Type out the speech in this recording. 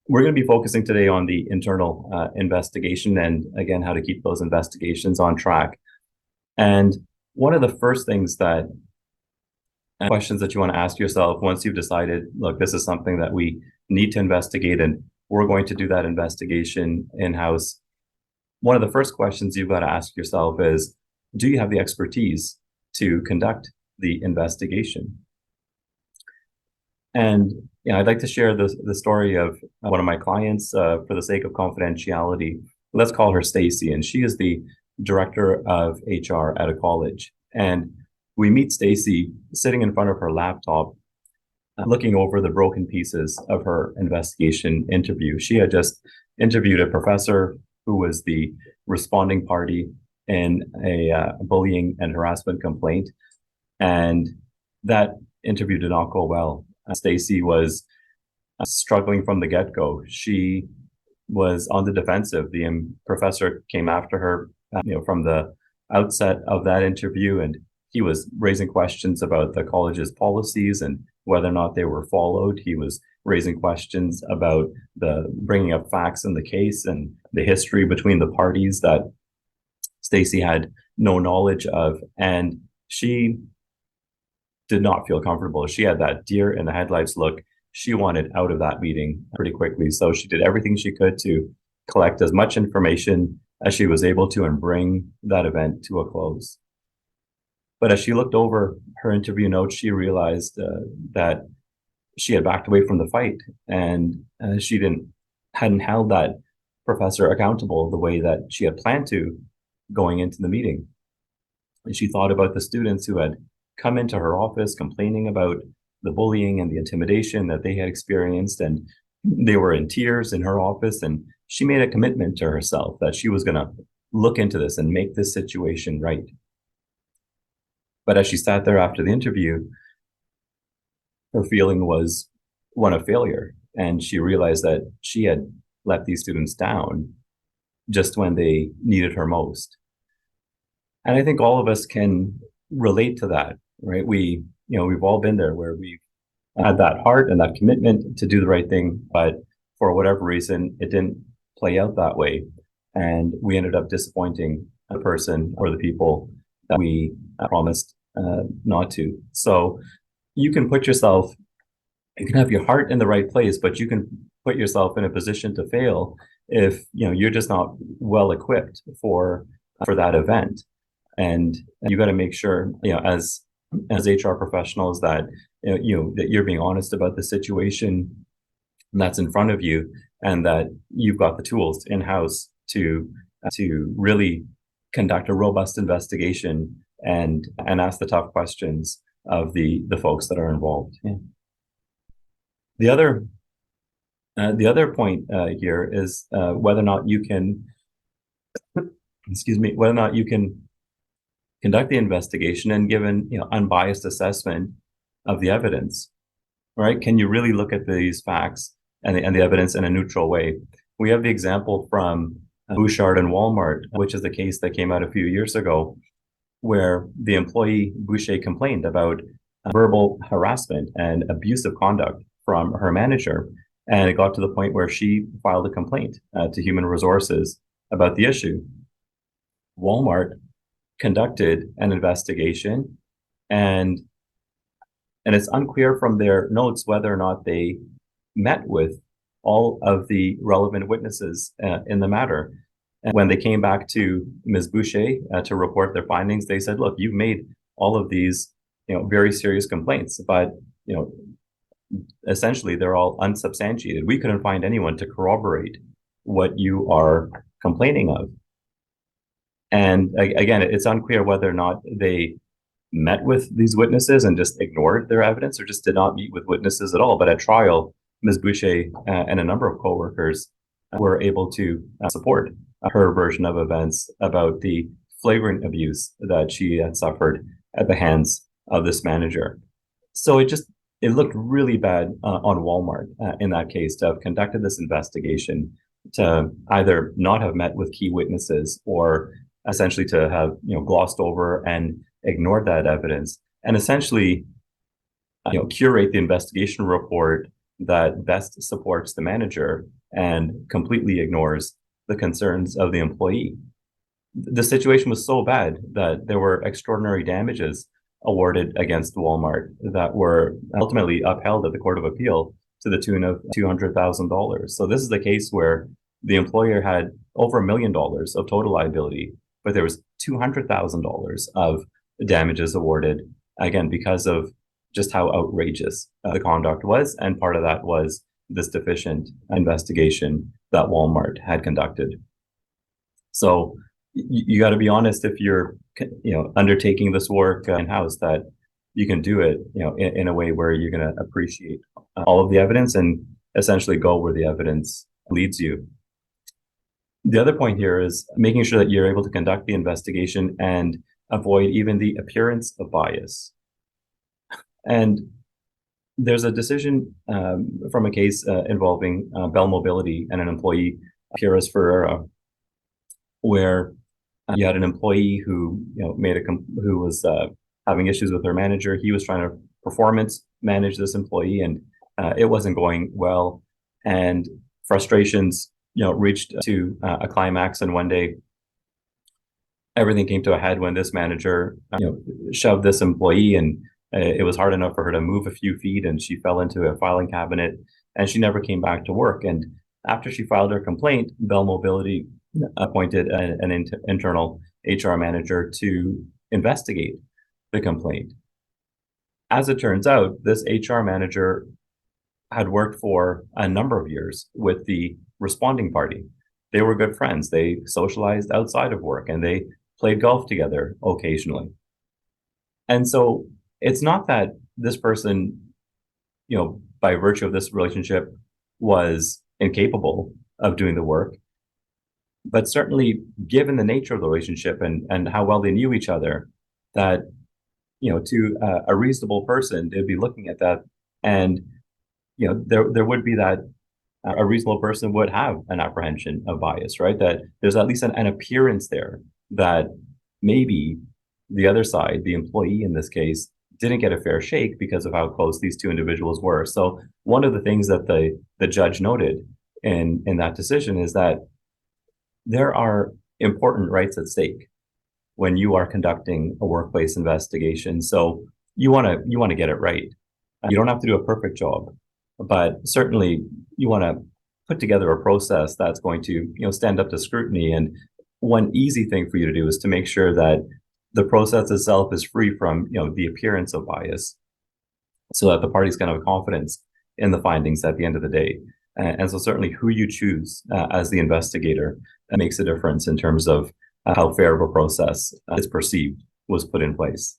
We're going to be focusing today on the internal investigation and, again, how to keep those investigations on track. And one of the first things that questions that you want to ask yourself once you've decided, look, this is something that we need to investigate and we're going to do that investigation in-house. One of the first questions you've got to ask yourself is, do you have the expertise to conduct the investigation? And I'd like to share the story of one of my clients for the sake of confidentiality. Let's call her Stacy, and she is the director of HR at a college. And we meet Stacy sitting in front of her laptop, looking over the broken pieces of her investigation interview. She had just interviewed a professor who was the responding party in a bullying and harassment complaint, and that interview did not go well. Stacy was struggling from the get-go. She was on the defensive. The professor came after her, from the outset of that interview, and he was raising questions about the college's policies and whether or not they were followed. He was raising questions about the bringing up facts in the case and the history between the parties that Stacy had no knowledge of, and she did not feel comfortable. She had that deer in the headlights look. She wanted out of that meeting pretty quickly. So she did everything she could to collect as much information as she was able to and bring that event to a close. But as she looked over her interview notes, she realized that she had backed away from the fight, and she hadn't held that professor accountable the way that she had planned to going into the meeting. And she thought about the students who had come into her office complaining about the bullying and the intimidation that they had experienced, and they were in tears in her office, and she made a commitment to herself that she was going to look into this and make this situation right. But as she sat there after the interview, her feeling was one of failure, and she realized that she had let these students down just when they needed her most. And I think all of us can relate to that, right? We've all been there where we've had that heart and that commitment to do the right thing, but for whatever reason, it didn't play out that way. And we ended up disappointing the person or the people that we promised not to. So you can you can have your heart in the right place, but you can put yourself in a position to fail if you're just not well equipped for that event. And you got to make sure, as HR professionals, that that you're being honest about the situation that's in front of you, and that you've got the tools in-house to really conduct a robust investigation and ask the tough questions of the folks that are involved. Yeah. The other point here is whether or not you can, whether or not you can conduct the investigation and give an unbiased assessment of the evidence. Right? Can you really look at these facts and the evidence in a neutral way? We have the example from Bouchard and Walmart, which is the case that came out a few years ago, where the employee Boucher complained about verbal harassment and abusive conduct from her manager. And it got to the point where she filed a complaint to Human Resources about the issue. Walmart conducted an investigation, and it's unclear from their notes whether or not they met with all of the relevant witnesses in the matter. And when they came back to Ms. Boucher to report their findings, they said, look, you've made all of these very serious complaints, but essentially they're all unsubstantiated. We couldn't find anyone to corroborate what you are complaining of. And again, it's unclear whether or not they met with these witnesses and just ignored their evidence, or just did not meet with witnesses at all. But at trial, Ms. Boucher and a number of coworkers were able to support her version of events about the flagrant abuse that she had suffered at the hands of this manager. So it looked really bad on Walmart in that case to have conducted this investigation, to either not have met with key witnesses, or essentially to have glossed over and ignored that evidence, and essentially curate the investigation report that best supports the manager and completely ignores the concerns of the employee. The situation was so bad that there were extraordinary damages awarded against Walmart that were ultimately upheld at the Court of Appeal to the tune of $200,000. So this is the case where the employer had over $1 million of total liability, but there was $200,000 of damages awarded, again, because of just how outrageous the conduct was. And part of that was this deficient investigation that Walmart had conducted. So you got to be honest if you're undertaking this work in-house, that you can do it in a way where you're going to appreciate all of the evidence and essentially go where the evidence leads you. The other point here is making sure that you're able to conduct the investigation and avoid even the appearance of bias. And there's a decision from a case involving Bell Mobility and an employee, Pires Ferreira, where you had an employee who who was having issues with their manager. He was trying to performance manage this employee, and it wasn't going well. And frustrations, reached to a climax. And one day, everything came to a head when this manager, shoved this employee, and it was hard enough for her to move a few feet, and she fell into a filing cabinet, and she never came back to work. And after she filed her complaint, Bell Mobility appointed an internal HR manager to investigate the complaint. As it turns out, this HR manager had worked for a number of years with the responding party. They were good friends. They socialized outside of work, and they played golf together occasionally. And so it's not that this person, by virtue of this relationship, was incapable of doing the work. But certainly, given the nature of the relationship and how well they knew each other, that, to a reasonable person, they'd be looking at that, and, there would be that a reasonable person would have an apprehension of bias, right? That there's at least an appearance there that maybe the other side, the employee in this case, didn't get a fair shake because of how close these two individuals were. So one of the things that the judge noted in that decision is that there are important rights at stake when you are conducting a workplace investigation. So you want to get it right. You don't have to do a perfect job, but certainly you want to put together a process that's going to stand up to scrutiny. And one easy thing for you to do is to make sure that the process itself is free from the appearance of bias, so that the parties can have confidence in the findings at the end of the day. And so certainly who you choose as the investigator makes a difference in terms of how fair of a process is perceived was put in place.